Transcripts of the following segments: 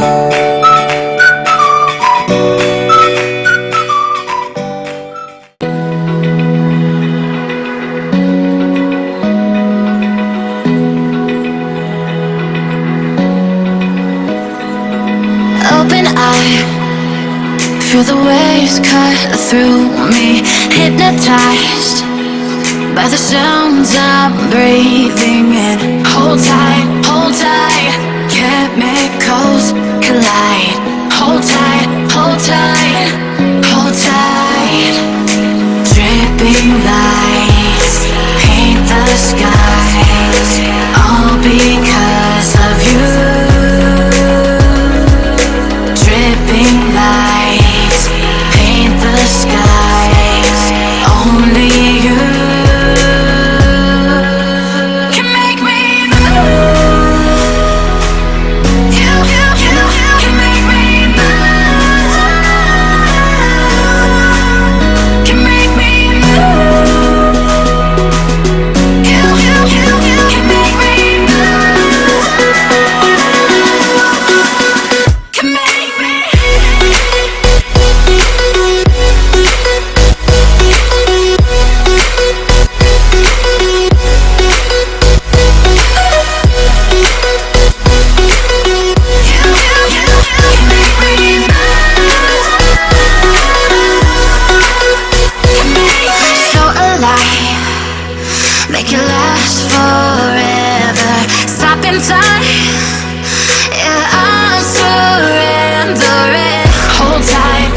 Open eye, feel the waves cut through me, hypnotized by the sounds I'm breathing in. Hold tight, chemicals collide. Hold tight, hold tight, hold tight. Dripping lights paint the skies, all because of you. Dripping lights paint the skies, only you can make me move. You can make me move. Can make me move. You can make me move. Can make me. So alive, make it last forever. Stop in time, yeah, I'm surrendering. Hold tight,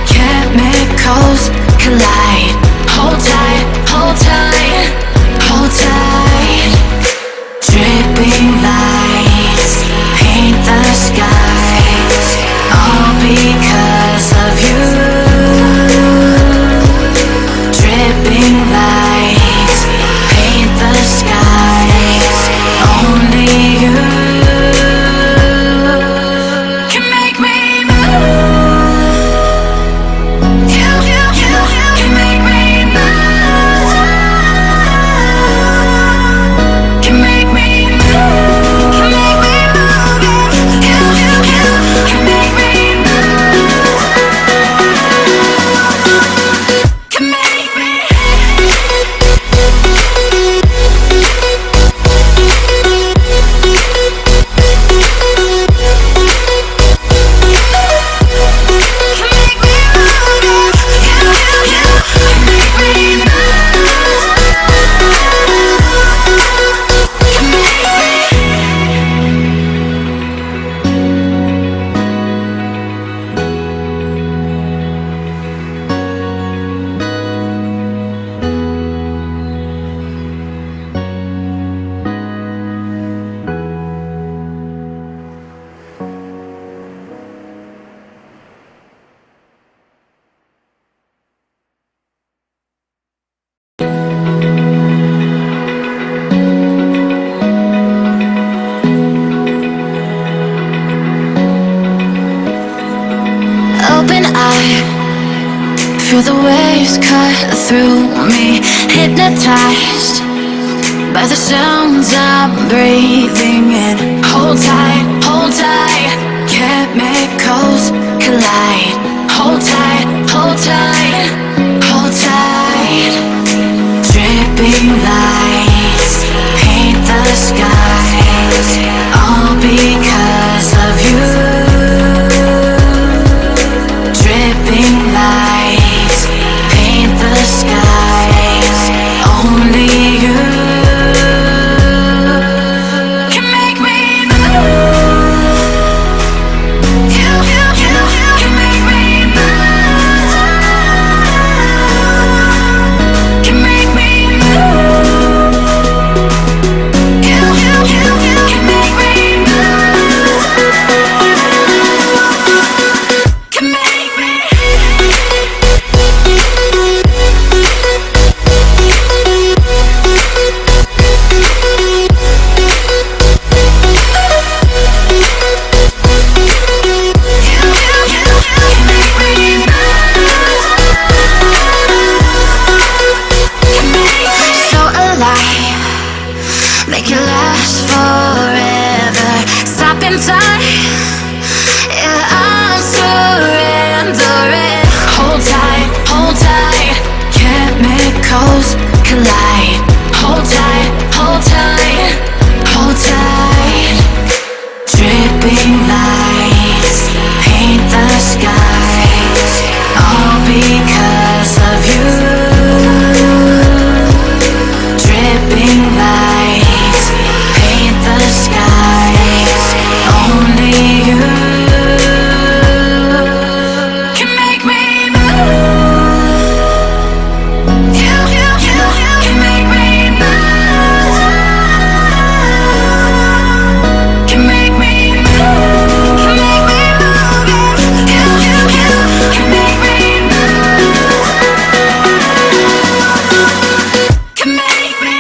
chemicals collide. Hold tight, hold tight. Dripping lights paint the skies, all because of you. Dripping lights paint the skies, only you can make me move. You can make me move. Can make me move. Can make me move. You can make me move. Can make me. Open eye, feel the waves cut through me, hypnotized by the sounds I'm breathing in. Hold tight, chemicals collide. Hold tight, hold tight. Dripping lights paint the skies, all because of you. Dripping lights paint the skies, only you can make me move. Yeah, I'm surrendering. Hold tight, chemicals collide. Hold tight, hold tight, hold tight. Dripping lights paint the skies, all because of you. Dripping lights paint the skies, only you can make me move. You can make me move. Can make me move. Can make me move. You can make me move. Can make me.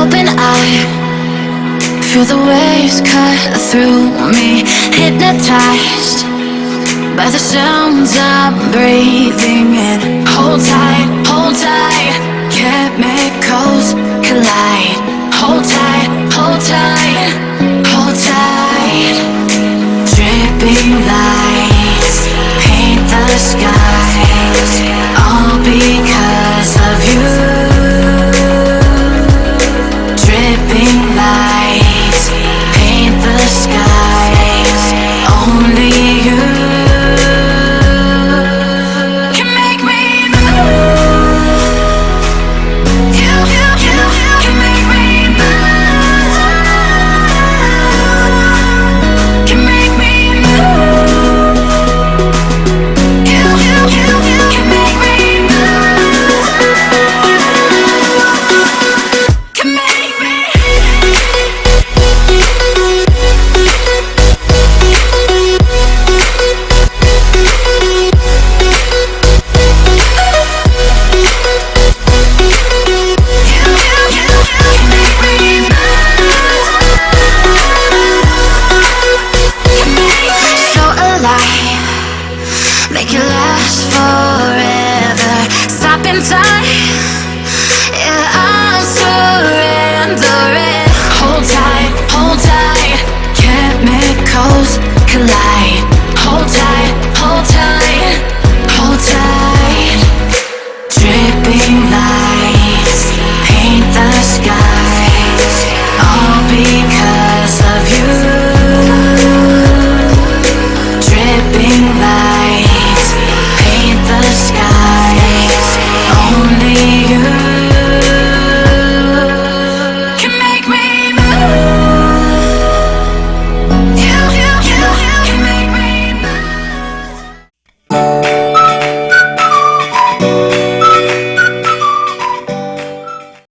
Open eye, feel the waves cut through me. Hypnotized by the sounds I'm breathing in. Hold tight, chemicals collide. Hold tight, hold tight, hold tight. Dripping lights paint the skies, all because of you. Dripping lights paint the skies, only you can make me move. You can make me move. Can make me move. You can make me move. Can make me. So alive, make it last forever. Stop in time.